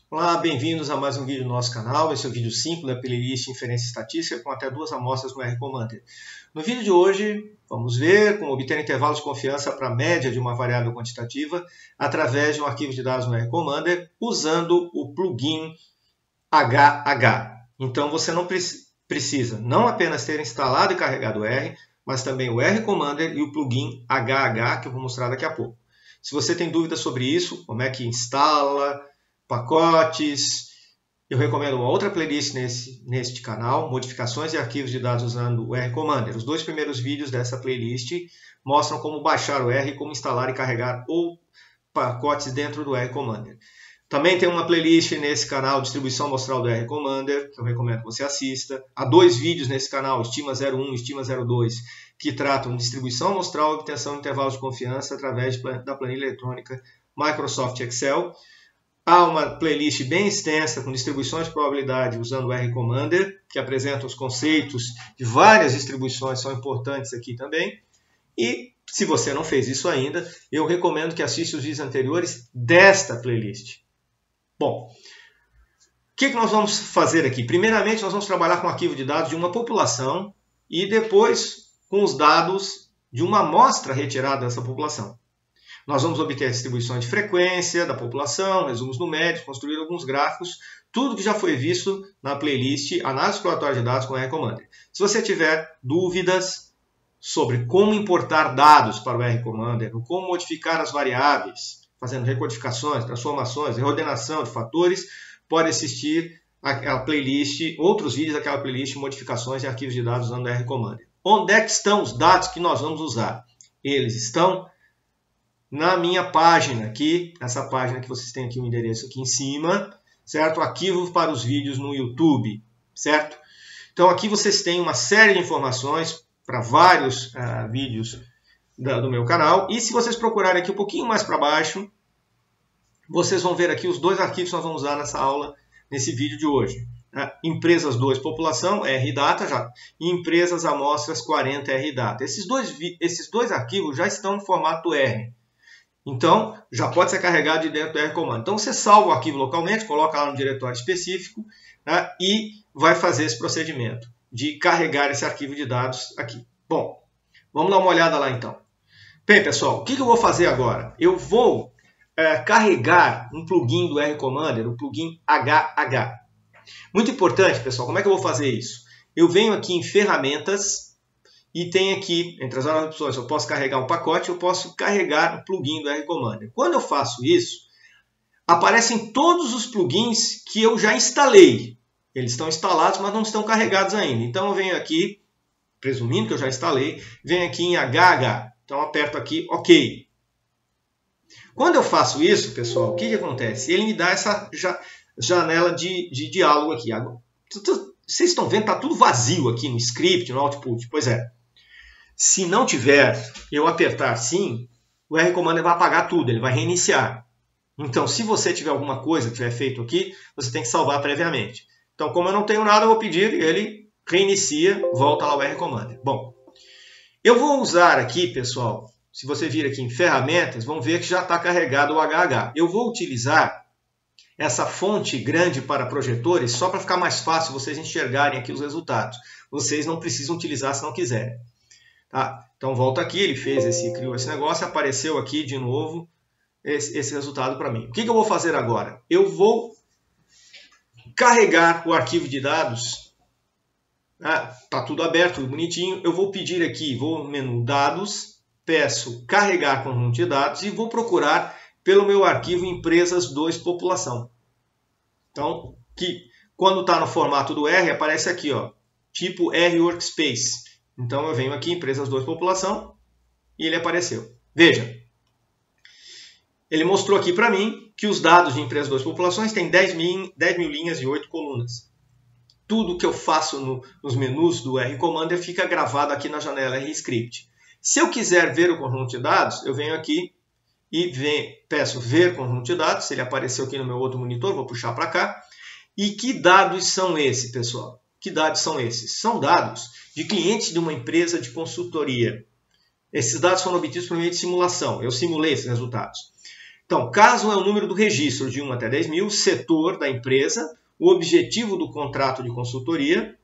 Olá, bem-vindos a mais um vídeo do nosso canal. Esse é o vídeo 5 da playlist Inferência Estatística com até 2 amostras no R Commander. No vídeo de hoje, vamos ver como obter intervalos de confiança para a média de uma variável quantitativa através de um arquivo de dados no R Commander usando o plugin HH. Então você não precisa não apenas ter instalado e carregado o R, mas também o R Commander e o plugin HH, que eu vou mostrar daqui a pouco. Se você tem dúvidas sobre isso, como é que instala, pacotes, eu recomendo uma outra playlist neste canal, modificações e arquivos de dados usando o R Commander. Os 2 primeiros vídeos dessa playlist mostram como baixar o R, como instalar e carregar ou pacotes dentro do R Commander. Também tem uma playlist nesse canal, distribuição amostral do R Commander, que eu recomendo que você assista. Há 2 vídeos nesse canal, Estima 01 e Estima 02, que tratam de distribuição amostral e obtenção de intervalos de confiança através da planilha eletrônica Microsoft Excel. Há uma playlist bem extensa com distribuições de probabilidade usando o R Commander, que apresenta os conceitos de várias distribuições, são importantes aqui também. E se você não fez isso ainda, eu recomendo que assista os vídeos anteriores desta playlist. Bom, o que nós vamos fazer aqui? Primeiramente, nós vamos trabalhar com o arquivo de dados de uma população e depois com os dados de uma amostra retirada dessa população. Nós vamos obter a distribuição de frequência da população, resumos numéricos, construir alguns gráficos, tudo que já foi visto na playlist Análise Exploratória de Dados com R Commander. Se você tiver dúvidas sobre como importar dados para o R Commander, ou como modificar as variáveis, fazendo recodificações, transformações, reordenação de fatores, pode assistir a playlist, outros vídeos daquela playlist, modificações e arquivos de dados usando o R Commander. Onde é que estão os dados que nós vamos usar? Eles estão na minha página aqui, essa página que vocês têm aqui o endereço aqui em cima, certo? Arquivo para os vídeos no YouTube, certo? Então aqui vocês têm uma série de informações para vários vídeos do meu canal. E se vocês procurarem aqui um pouquinho mais para baixo, vocês vão ver aqui os 2 arquivos que nós vamos usar nessa aula, nesse vídeo de hoje. Empresas 2, população, RData, e empresas amostras 40, RData. Esses dois arquivos já estão no formato R. Então, já pode ser carregado de dentro do R Commander. Então, você salva o arquivo localmente, coloca lá no diretório específico, né, e vai fazer esse procedimento de carregar esse arquivo de dados aqui. Bom, vamos dar uma olhada lá então. Bem, pessoal, o que eu vou fazer agora? Eu vou carregar um plugin do R Commander, o plugin HH. Muito importante, pessoal, como é que eu vou fazer isso? Eu venho aqui em Ferramentas, e tem aqui, entre as várias opções, eu posso carregar um pacote, eu posso carregar um plugin do R Commander. Quando eu faço isso, aparecem todos os plugins que eu já instalei. Eles estão instalados, mas não estão carregados ainda. Então eu venho aqui, presumindo que eu já instalei, venho aqui em HH. Então eu aperto aqui OK. Quando eu faço isso, pessoal, o que acontece? Ele me dá essa janela de diálogo aqui. Vocês estão vendo, está tudo vazio aqui no script, no output. Pois é. Se não tiver, eu apertar sim, o R Commander vai apagar tudo, ele vai reiniciar. Então, se você tiver alguma coisa que tiver feito aqui, você tem que salvar previamente. Então, como eu não tenho nada, eu vou pedir, ele reinicia, volta lá o R Commander. Bom, eu vou usar aqui, pessoal, se você vir aqui em Ferramentas, vão ver que já está carregado o HH. Eu vou utilizar essa fonte grande para projetores só para ficar mais fácil vocês enxergarem aqui os resultados. Vocês não precisam utilizar se não quiserem. Tá? Então volta aqui, ele criou esse negócio, apareceu aqui de novo esse resultado para mim. O que eu vou fazer agora? Eu vou carregar o arquivo de dados. Tá tudo aberto, tudo bonitinho. Eu vou pedir aqui, vou no menu Dados, peço Carregar conjunto de dados e vou procurar pelo meu arquivo Empresas 2 População. Então, quando está no formato do R, aparece aqui, ó, tipo R Workspace. Então eu venho aqui, Empresas 2 População, e ele apareceu. Veja, ele mostrou aqui para mim que os dados de Empresas 2 Populações têm 10 mil linhas e 8 colunas. Tudo que eu faço nos menus do R Commander fica gravado aqui na janela RScript. Se eu quiser ver o conjunto de dados, eu venho aqui e peço ver conjunto de dados. Ele apareceu aqui no meu outro monitor, vou puxar para cá. E que dados são esses, pessoal? Que dados são esses? São dados de clientes de uma empresa de consultoria. Esses dados foram obtidos por meio de simulação. Eu simulei esses resultados. Então, caso é o número do registro de 1 até 10 mil, setor da empresa, o objetivo do contrato de consultoria,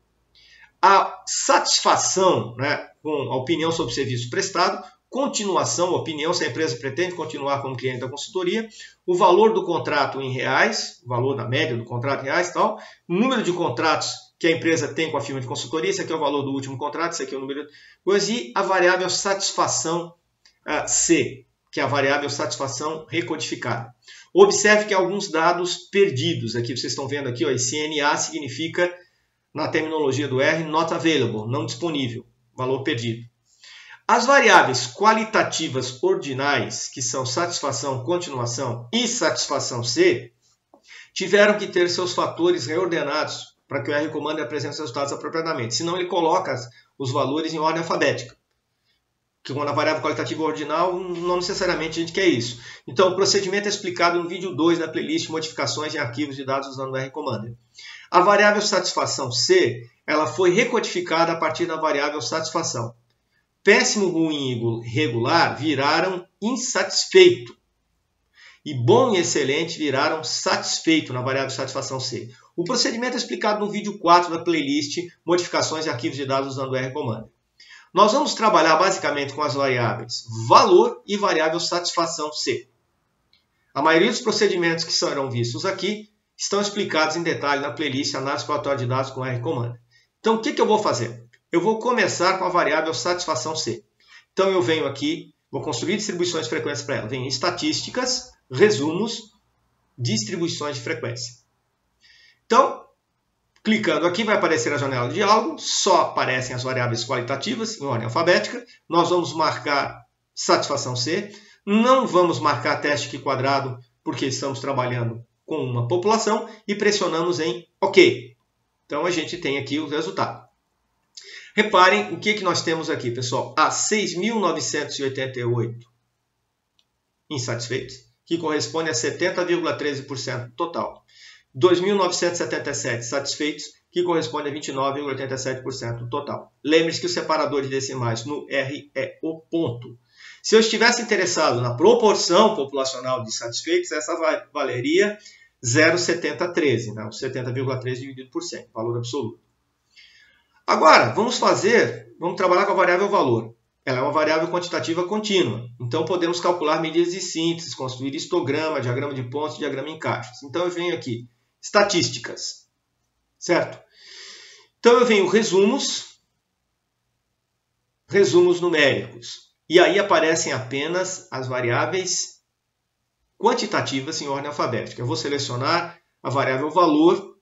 a satisfação, né, com a opinião sobre o serviço prestado, continuação, opinião se a empresa pretende continuar como cliente da consultoria, o valor do contrato em reais, o valor da média do contrato em reais e tal, o número de contratos que a empresa tem com a firma de consultoria, esse aqui é o valor do último contrato, esse aqui é o número de coisas, e a variável satisfação C, que é a variável satisfação recodificada. Observe que há alguns dados perdidos, aqui vocês estão vendo aqui, ó, esse NA significa, na terminologia do R, not available, não disponível, valor perdido. As variáveis qualitativas ordinais, que são satisfação, continuação e satisfação C, tiveram que ter seus fatores reordenados para que o R Commander apresente os resultados apropriadamente. Senão ele coloca os valores em ordem alfabética. Que quando a variável qualitativa ordinal, não necessariamente a gente quer isso. Então o procedimento é explicado no vídeo 2 da playlist Modificações em Arquivos de Dados usando o R Commander. A variável satisfação C, ela foi recodificada a partir da variável satisfação. Péssimo, ruim e regular viraram insatisfeito. E bom e excelente viraram satisfeito na variável satisfação C. O procedimento é explicado no vídeo 4 da playlist Modificações e Arquivos de Dados usando o R Commander. Nós vamos trabalhar basicamente com as variáveis valor e variável satisfação C. A maioria dos procedimentos que serão vistos aqui estão explicados em detalhe na playlist Análise Exploratória de Dados com R Commander. Então, o que eu vou fazer? Eu vou começar com a variável satisfação C. Então, eu venho aqui, vou construir distribuições de frequência para ela. Venho em estatísticas, resumos, distribuições de frequência. Então, clicando aqui, vai aparecer a janela de diálogo, só aparecem as variáveis qualitativas em ordem alfabética. Nós vamos marcar satisfação C. Não vamos marcar teste Q quadrado, porque estamos trabalhando com uma população, e pressionamos em OK. Então, a gente tem aqui o resultado. Reparem o que nós temos aqui, pessoal. Há 6.988 insatisfeitos, que corresponde a 70,13% do total. 2.977 satisfeitos, que corresponde a 29,87% do total. Lembre-se que o separador de decimais no R é o ponto. Se eu estivesse interessado na proporção populacional de satisfeitos, essa valeria 0,7013, né? 70,13 dividido por 100, valor absoluto. Agora, vamos trabalhar com a variável valor. Ela é uma variável quantitativa contínua. Então, podemos calcular medidas de síntese, construir histograma, diagrama de pontos, diagrama em caixas. Então, eu venho aqui, estatísticas, certo? Então, eu venho resumos numéricos. E aí aparecem apenas as variáveis quantitativas em ordem alfabética. Eu vou selecionar a variável valor.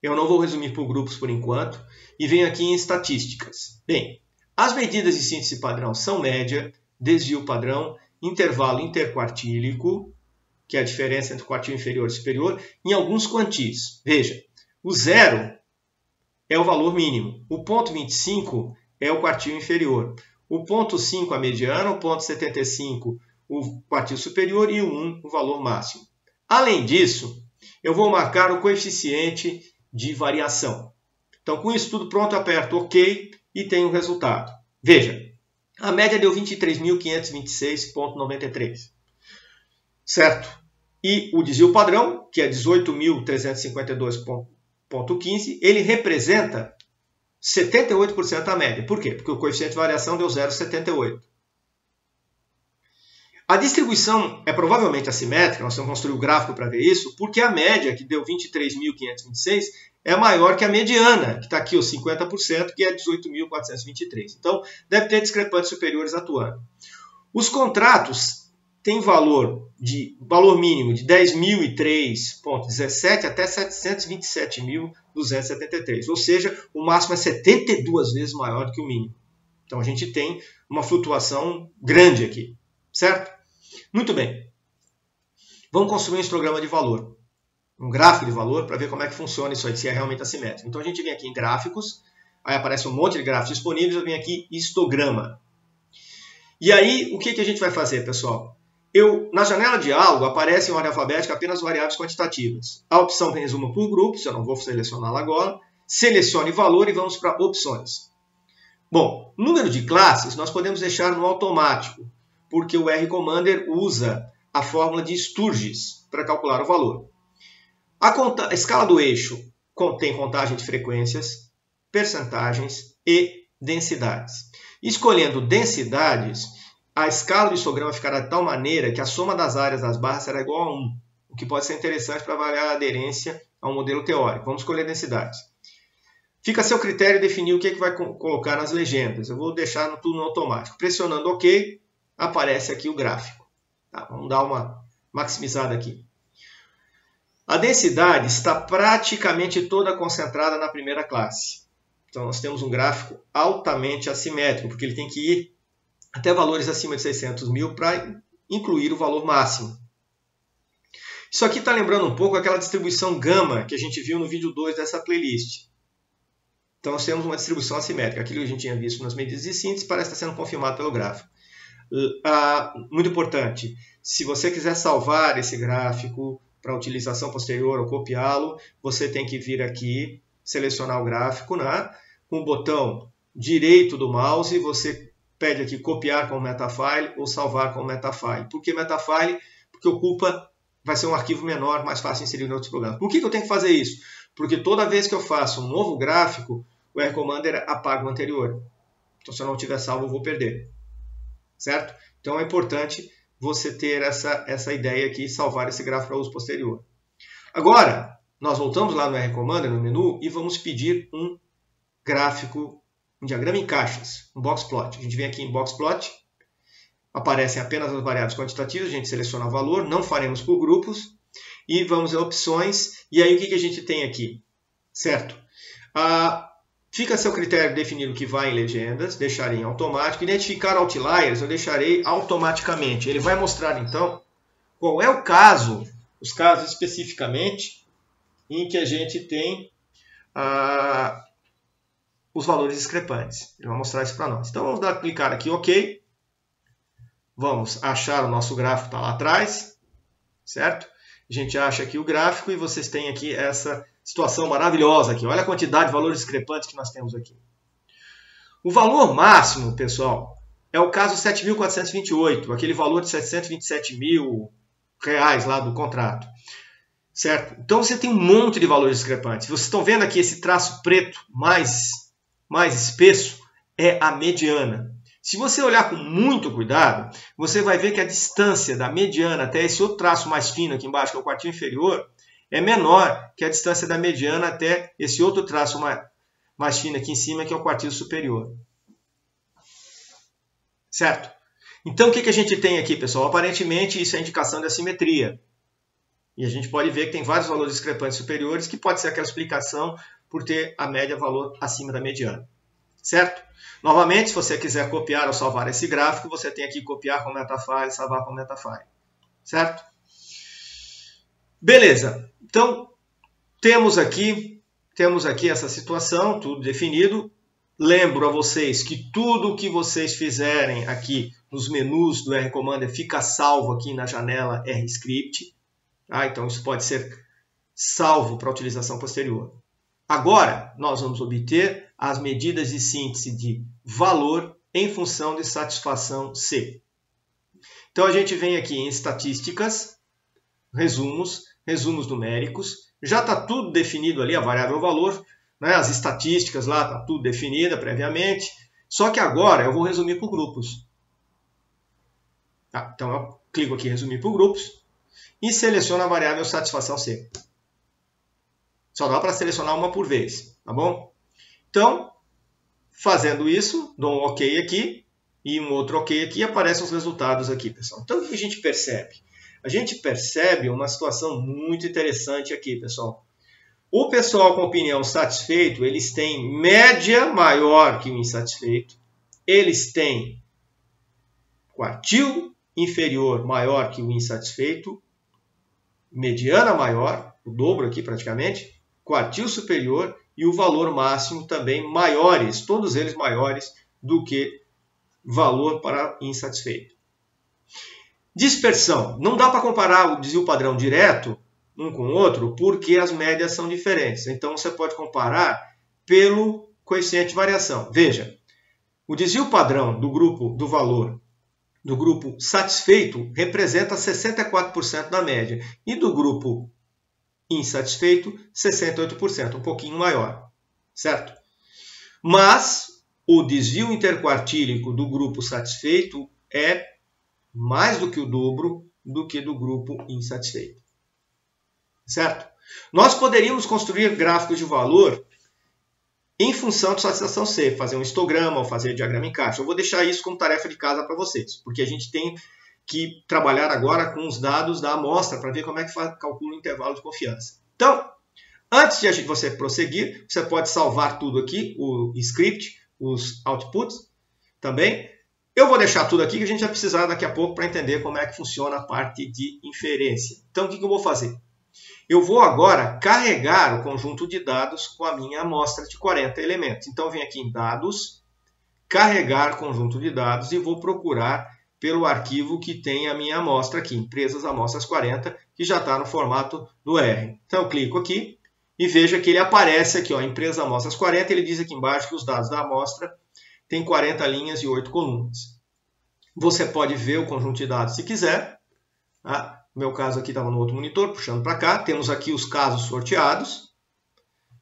Eu não vou resumir por grupos por enquanto. E venho aqui em estatísticas. Bem, as medidas de síntese padrão são média, desvio padrão, intervalo interquartílico, que é a diferença entre o quartil inferior e superior, em alguns quantis. Veja, o 0 é o valor mínimo. O ponto 25 é o quartil inferior. O ponto 5 a mediana, o ponto 75 o quartil superior e o 1 o valor máximo. Além disso, eu vou marcar o coeficiente de variação. Então, com isso tudo pronto, eu aperto OK e tenho o resultado. Veja, a média deu 23.526,93. Certo? E o desvio padrão, que é 18.352,15, ele representa 78% da média. Por quê? Porque o coeficiente de variação deu 0,78. A distribuição é provavelmente assimétrica, nós vamos construir o gráfico para ver isso, porque a média, que deu 23.526, é maior que a mediana, que está aqui, os 50%, que é 18.423. Então, deve ter discrepantes superiores atuando. Os contratos têm valor mínimo de 10.003,17 até 727.273, ou seja, o máximo é 72 vezes maior do que o mínimo. Então, a gente tem uma flutuação grande aqui, certo? Muito bem. Vamos construir um histograma de valor. Um gráfico de valor para ver como é que funciona isso aí, se é realmente assimétrico. Então a gente vem aqui em gráficos, aí aparece um monte de gráficos disponíveis, eu venho aqui histograma. E aí, o que a gente vai fazer, pessoal? Na janela de diálogo aparece em ordem alfabética apenas variáveis quantitativas. A opção resuma por grupos, eu não vou selecioná-la agora. Selecione valor e vamos para opções. Bom, número de classes nós podemos deixar no automático, porque o R Commander usa a fórmula de Sturges para calcular o valor. A escala do eixo contém contagem de frequências, percentagens e densidades. Escolhendo densidades, a escala do histograma ficará de tal maneira que a soma das áreas das barras será igual a 1, o que pode ser interessante para avaliar a aderência a um modelo teórico. Vamos escolher densidades. Fica a seu critério definir o que vai colocar nas legendas. Eu vou deixar tudo no automático. Pressionando OK, aparece aqui o gráfico. Tá, vamos dar uma maximizada aqui. A densidade está praticamente toda concentrada na primeira classe. Então, nós temos um gráfico altamente assimétrico, porque ele tem que ir até valores acima de 600 mil para incluir o valor máximo. Isso aqui está lembrando um pouco aquela distribuição gama que a gente viu no vídeo 2 dessa playlist. Então, nós temos uma distribuição assimétrica. Aquilo que a gente tinha visto nas medidas de síntese parece estar sendo confirmado pelo gráfico. Muito importante, se você quiser salvar esse gráfico para utilização posterior ou copiá-lo, você tem que vir aqui, selecionar o gráfico, né? Com o botão direito do mouse, você pede aqui copiar como metafile ou salvar como metafile. Por que metafile? Porque vai ser um arquivo menor, mais fácil de inserir em outros programas. Por que eu tenho que fazer isso? Porque toda vez que eu faço um novo gráfico, o R Commander apaga o anterior. Então, se eu não tiver salvo, eu vou perder. Certo? Então, é importante você ter essa ideia aqui e salvar esse gráfico para uso posterior. Agora, nós voltamos lá no R Commander, no menu, e vamos pedir um gráfico, um diagrama em caixas, um box plot. A gente vem aqui em box plot, aparecem apenas as variáveis quantitativas, a gente seleciona o valor, não faremos por grupos, e vamos a opções, e aí o que a gente tem aqui? Certo? Fica a seu critério definir o que vai em legendas, deixarei em automático. Identificar outliers, eu deixarei automaticamente. Ele vai mostrar, então, qual é o caso, os casos especificamente, em que a gente tem os valores discrepantes. Ele vai mostrar isso para nós. Então, vamos clicar aqui, OK. Vamos achar o nosso gráfico, está lá atrás, certo? A gente acha aqui o gráfico e vocês têm aqui essa situação maravilhosa aqui. Olha a quantidade de valores discrepantes que nós temos aqui. O valor máximo, pessoal, é o caso 7.428, aquele valor de 727 mil reais lá do contrato. Certo? Então você tem um monte de valores discrepantes. Vocês estão vendo aqui esse traço preto mais espesso é a mediana. Se você olhar com muito cuidado, você vai ver que a distância da mediana até esse outro traço mais fino aqui embaixo, que é o quartil inferior, é menor que a distância da mediana até esse outro traço mais fino aqui em cima, que é o quartil superior. Certo? Então, o que a gente tem aqui, pessoal? Aparentemente, isso é indicação de assimetria. E a gente pode ver que tem vários valores discrepantes superiores, que pode ser aquela explicação por ter a média valor acima da mediana. Certo? Novamente, se você quiser copiar ou salvar esse gráfico, você tem aqui copiar como metafile, salvar como metafile. Certo? Beleza. Então, temos aqui essa situação, tudo definido. Lembro a vocês que tudo o que vocês fizerem aqui nos menus do R Commander fica salvo aqui na janela RScript. Tá? Então, isso pode ser salvo para utilização posterior. Agora, nós vamos obter as medidas de síntese de valor em função de satisfação C. Então, a gente vem aqui em estatísticas, resumos numéricos. Já está tudo definido ali, a variável valor, né? As estatísticas lá, está tudo definida previamente. Só que agora eu vou resumir por grupos. Tá? Então, eu clico aqui em resumir por grupos e seleciono a variável satisfação C. Só dá para selecionar uma por vez, tá bom? Então, fazendo isso, dou um OK aqui e um outro OK aqui e aparecem os resultados aqui, pessoal. Então, o que a gente percebe? A gente percebe uma situação muito interessante aqui, pessoal. O pessoal com opinião satisfeito, eles têm média maior que o insatisfeito, eles têm quartil inferior maior que o insatisfeito, mediana maior, o dobro aqui praticamente, quartil superior e o valor máximo também maiores, todos eles maiores do que valor para insatisfeito. Dispersão. Não dá para comparar o desvio padrão direto um com o outro porque as médias são diferentes. Então você pode comparar pelo coeficiente de variação. Veja, o desvio padrão do grupo do valor do grupo satisfeito representa 64% da média e do grupo insatisfeito 68%, um pouquinho maior, certo? Mas o desvio interquartílico do grupo satisfeito é mais do que o dobro do que do grupo insatisfeito, certo? Nós poderíamos construir gráficos de valor em função de satisfação C, fazer um histograma ou fazer diagrama em caixa. Eu vou deixar isso como tarefa de casa para vocês, porque a gente tem que trabalhar agora com os dados da amostra para ver como é que calcula o intervalo de confiança. Então, antes de você prosseguir, você pode salvar tudo aqui, o script, os outputs também. Eu vou deixar tudo aqui que a gente vai precisar daqui a pouco para entender como é que funciona a parte de inferência. Então, o que eu vou fazer? Eu vou agora carregar o conjunto de dados com a minha amostra de 40 elementos. Então, eu venho aqui em Dados, Carregar conjunto de dados e vou procurar pelo arquivo que tem a minha amostra aqui, Empresas Amostras 40, que já está no formato do R. Então, eu clico aqui e veja que ele aparece aqui, ó, Empresas Amostras 40, ele diz aqui embaixo que os dados da amostra têm 40 linhas e 8 colunas. Você pode ver o conjunto de dados se quiser, tá? No meu caso aqui estava no outro monitor, puxando para cá. Temos aqui os casos sorteados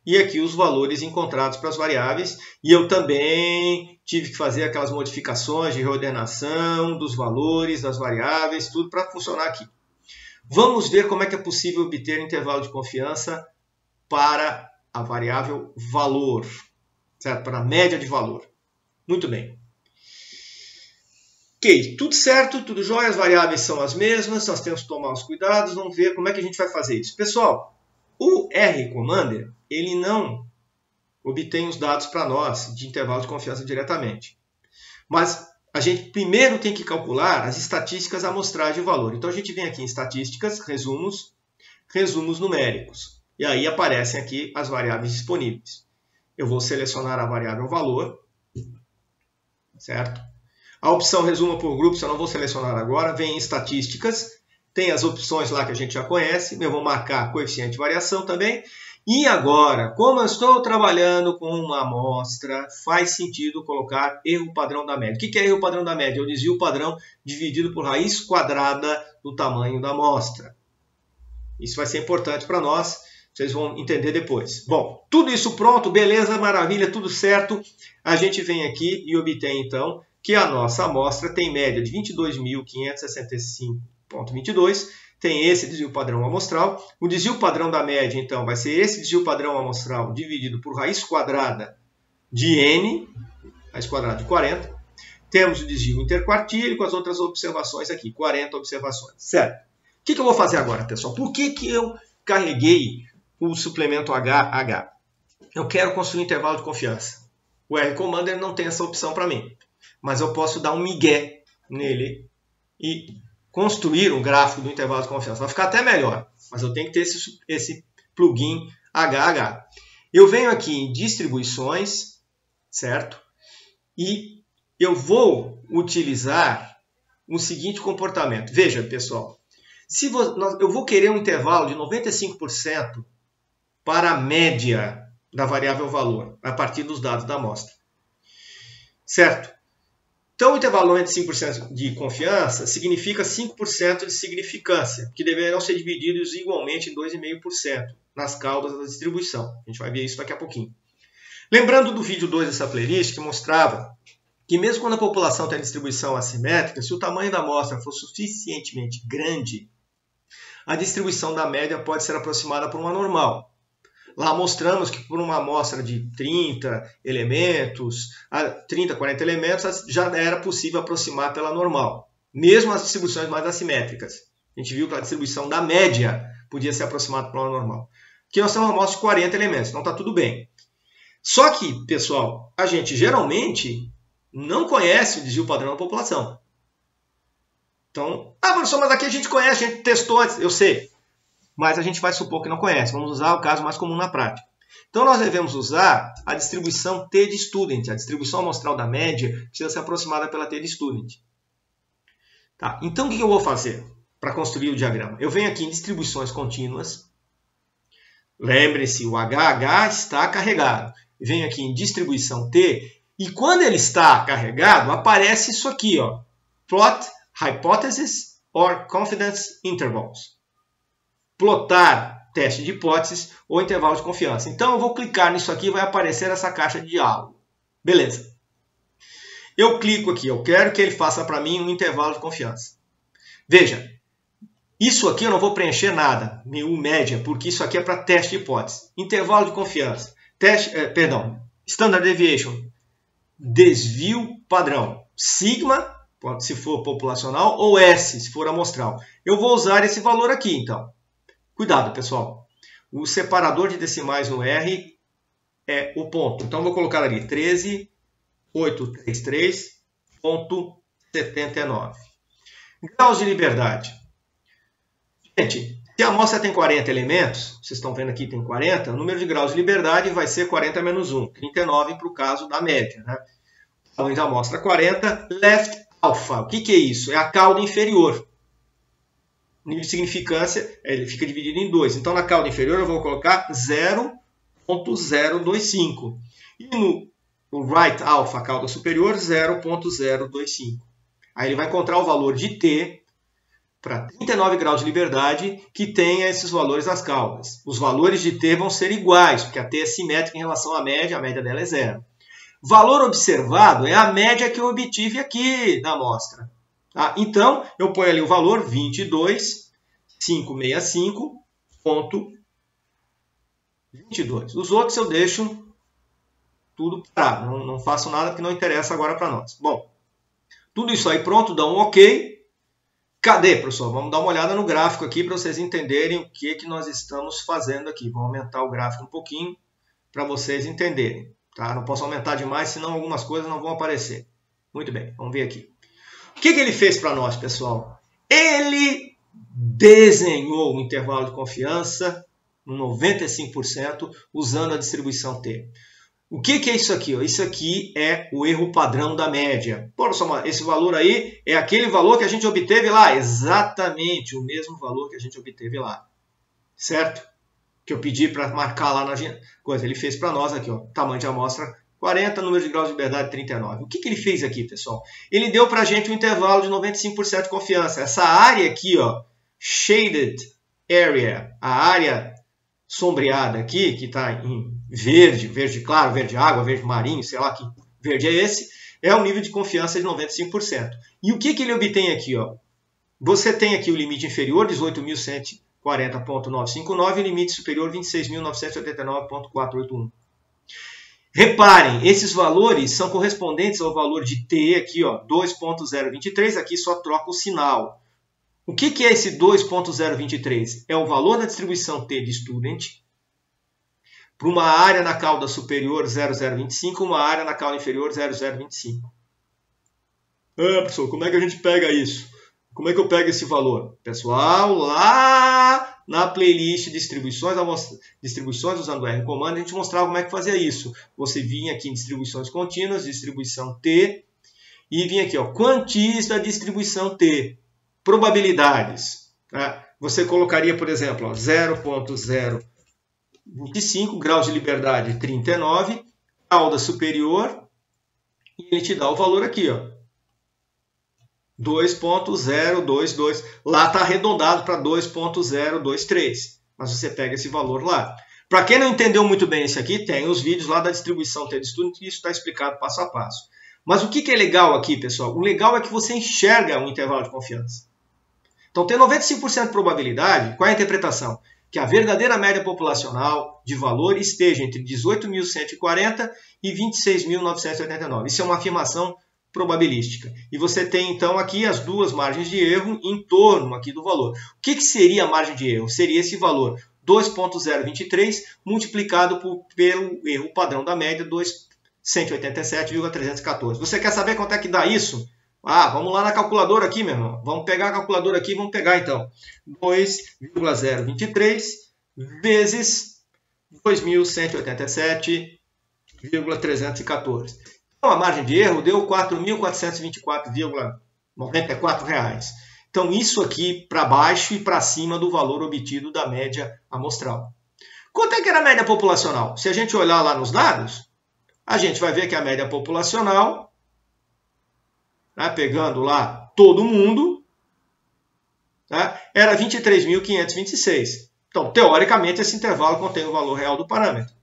e aqui os valores encontrados para as variáveis. E eu também tive que fazer aquelas modificações de reordenação dos valores, das variáveis, tudo para funcionar aqui. Vamos ver como é que é possível obter intervalo de confiança para a variável valor, certo? Para a média de valor. Muito bem. Ok, tudo certo, tudo jóia, as variáveis são as mesmas, nós temos que tomar os cuidados, vamos ver como é que a gente vai fazer isso. Pessoal, o R-Commander, ele não obtém os dados para nós de intervalo de confiança diretamente. Mas a gente primeiro tem que calcular as estatísticas amostragem de valor. Então a gente vem aqui em estatísticas, resumos, resumos numéricos. E aí aparecem aqui as variáveis disponíveis. Eu vou selecionar a variável valor, certo? A opção resuma por grupos, eu não vou selecionar agora, vem em estatísticas, tem as opções lá que a gente já conhece, eu vou marcar coeficiente de variação também. E agora, como eu estou trabalhando com uma amostra, faz sentido colocar erro padrão da média. O que é erro padrão da média? É o desvio padrão dividido por raiz quadrada do tamanho da amostra. Isso vai ser importante para nós, vocês vão entender depois. Bom, tudo isso pronto, beleza, maravilha, tudo certo. A gente vem aqui e obtém então que a nossa amostra tem média de 22.565,22, tem esse desvio padrão amostral. O desvio padrão da média, então, vai ser esse desvio padrão amostral dividido por raiz quadrada de n, raiz quadrada de 40. Temos o desvio interquartílico, as outras observações aqui, 40 observações. Certo? O que eu vou fazer agora, pessoal? Por que eu carreguei o suplemento HH? Eu quero construir um intervalo de confiança. O R-Commander não tem essa opção para mim. Mas eu posso dar um migué nele e construir um gráfico do intervalo de confiança. Vai ficar até melhor, mas eu tenho que ter esse plugin HH. Eu venho aqui em distribuições, certo? E eu vou utilizar o seguinte comportamento. Veja, pessoal, eu vou querer um intervalo de 95% para a média da variável valor, a partir dos dados da amostra. Certo? Então, o intervalo de 95% de confiança significa 5% de significância, que deverão ser divididos igualmente em 2,5% nas caudas da distribuição. A gente vai ver isso daqui a pouquinho. Lembrando do vídeo 2 dessa playlist, que mostrava que mesmo quando a população tem distribuição assimétrica, se o tamanho da amostra for suficientemente grande, a distribuição da média pode ser aproximada por uma normal. Lá mostramos que por uma amostra de 30 elementos, 30, 40 elementos, já era possível aproximar pela normal. Mesmo as distribuições mais assimétricas. A gente viu que a distribuição da média podia ser aproximada pela normal. Aqui nós temos uma amostra de 40 elementos, então está tudo bem. Só que, pessoal, a gente geralmente não conhece o desvio padrão da população. Então, professor, mas aqui a gente conhece, a gente testou antes, eu sei. Mas a gente vai supor que não conhece. Vamos usar o caso mais comum na prática. Então, nós devemos usar a distribuição T de student. A distribuição amostral da média precisa ser aproximada pela T de student. Tá. Então, o que eu vou fazer para construir o diagrama? Eu venho aqui em distribuições contínuas. Lembre-se, o HH está carregado. Venho aqui em distribuição T. E quando ele está carregado, aparece isso aqui, ó. Plot Hypothesis or Confidence Intervals. Plotar teste de hipóteses ou intervalo de confiança. Então eu vou clicar nisso aqui e vai aparecer essa caixa de diálogo. Beleza. Eu clico aqui, eu quero que ele faça para mim um intervalo de confiança. Veja, isso aqui eu não vou preencher nada, nenhum média, porque isso aqui é para teste de hipótese. Intervalo de confiança, Standard Deviation, desvio padrão, sigma, se for populacional, ou S, se for amostral. Eu vou usar esse valor aqui, então. Cuidado, pessoal. O separador de decimais no R é o ponto. Então, eu vou colocar ali 13.833.79. Graus de liberdade. Gente, se a amostra tem 40 elementos, vocês estão vendo aqui tem 40, o número de graus de liberdade vai ser 40 menos 1, 39 para o caso da média. Né? Tamanho da amostra 40, left alpha. O que é isso? É a cauda inferior. O nível de significância ele fica dividido em 2. Então, na cauda inferior eu vou colocar 0.025. E no right alpha, a cauda superior, 0.025. Aí ele vai encontrar o valor de T para 39 graus de liberdade que tenha esses valores nas caudas. Os valores de T vão ser iguais, porque a T é simétrica em relação à média, a média dela é 0. Valor observado é a média que eu obtive aqui na amostra. Tá? Então, eu ponho ali o valor 22.565.22. Os outros eu deixo tudo parado. Não faço nada que não interessa agora para nós. Bom, tudo isso aí pronto, dá um OK. Cadê, professor? Vamos dar uma olhada no gráfico aqui para vocês entenderem o que nós estamos fazendo aqui. Vou aumentar o gráfico um pouquinho para vocês entenderem. Tá? Não posso aumentar demais, senão algumas coisas não vão aparecer. Muito bem, vamos ver aqui. O que ele fez para nós, pessoal? Ele desenhou um intervalo de confiança, 95%, usando a distribuição T. O que é isso aqui? Isso aqui é o erro padrão da média. Pô, esse valor aí é aquele valor que a gente obteve lá. Exatamente o mesmo valor que a gente obteve lá. Certo? Que eu pedi para marcar lá na coisa. Ele fez para nós aqui, ó, tamanho de amostra 40, número de graus de liberdade 39. O que ele fez aqui, pessoal? Ele deu para a gente um intervalo de 95% de confiança. Essa área aqui, ó, shaded area, a área sombreada aqui, que está em verde, verde claro, verde água, verde marinho, sei lá que verde é esse, é o nível de confiança de 95%. E o que ele obtém aqui? Ó? Você tem aqui o limite inferior, 18.140.959, e o limite superior, 26.989.481. Reparem, esses valores são correspondentes ao valor de T aqui, ó, 2.023, aqui só troca o sinal. O que é esse 2.023? É o valor da distribuição T de student para uma área na cauda superior 0,025 e uma área na cauda inferior 0,025. Professor, como é que a gente pega isso? Como é que eu pego esse valor? Pessoal, lá na playlist distribuições usando o R Command, a gente mostrava como é que fazia isso. Você vinha aqui em distribuições contínuas, distribuição T, e vinha aqui, ó, quantis da distribuição T, probabilidades. Tá? Você colocaria, por exemplo, 0.025, graus de liberdade 39, cauda superior, e ele te dá o valor aqui, ó. 2.022. Lá está arredondado para 2.023. Mas você pega esse valor lá. Para quem não entendeu muito bem esse aqui, tem os vídeos lá da distribuição T de student, que isso está explicado passo a passo. Mas o que é legal aqui, pessoal? O legal é que você enxerga um intervalo de confiança. Então, tem 95% de probabilidade. Qual é a interpretação? Que a verdadeira média populacional de valor esteja entre 18.140 e 26.989. Isso é uma afirmação probabilística. E você tem, então, aqui as duas margens de erro em torno aqui do valor. O que seria a margem de erro? Seria esse valor 2.023 multiplicado pelo erro padrão da média, 187,314. Você quer saber quanto é que dá isso? Vamos lá na calculadora aqui, meu irmão. Vamos pegar a calculadora aqui, vamos pegar, então, 2,023 vezes 2.187,314. Então, a margem de erro deu R$ 4.424,94. Então, isso aqui para baixo e para cima do valor obtido da média amostral. Quanto é que era a média populacional? Se a gente olhar lá nos dados, a gente vai ver que a média populacional né, pegando lá todo mundo, né, era 23.526. Então, teoricamente, esse intervalo contém o valor real do parâmetro.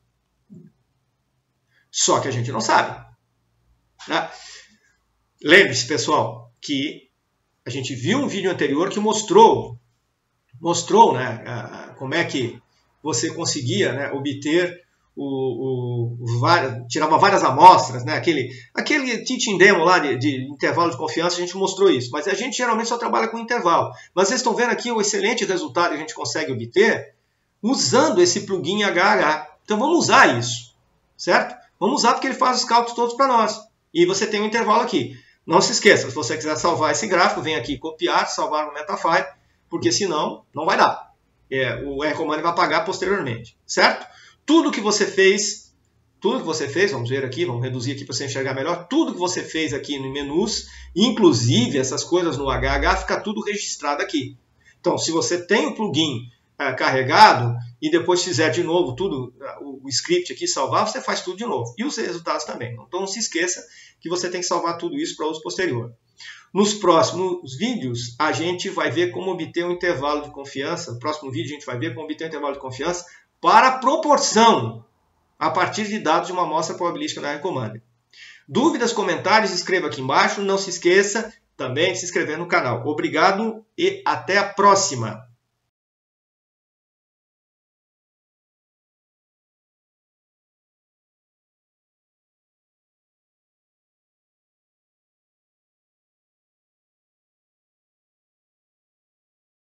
Só que a gente não sabe. Né? Lembre-se, pessoal, que a gente viu um vídeo anterior que mostrou né, como é que você conseguia, né, obter tirava várias amostras, né, aquele teaching demo lá de intervalo de confiança, a gente mostrou isso. Mas a gente geralmente só trabalha com intervalo. Mas vocês estão vendo aqui o excelente resultado que a gente consegue obter usando esse plugin HH. Então vamos usar isso, certo? Vamos usar porque ele faz os cálculos todos para nós. E você tem um intervalo aqui. Não se esqueça, se você quiser salvar esse gráfico, vem aqui copiar, salvar no Metafile, porque senão não vai dar. O R-Command vai apagar posteriormente, certo? Tudo que você fez, vamos ver aqui, vamos reduzir aqui para você enxergar melhor, tudo que você fez aqui no menus, inclusive essas coisas no HH, fica tudo registrado aqui. Então, se você tem o plugin carregado e depois fizer de novo tudo, o script aqui, salvar, você faz tudo de novo. E os resultados também. Então, não se esqueça que você tem que salvar tudo isso para uso posterior. Nos próximos vídeos, a gente vai ver como obter um intervalo de confiança. No próximo vídeo, a gente vai ver como obter um intervalo de confiança para proporção a partir de dados de uma amostra probabilística da R-Command. Dúvidas, comentários, escreva aqui embaixo. Não se esqueça também de se inscrever no canal. Obrigado e até a próxima!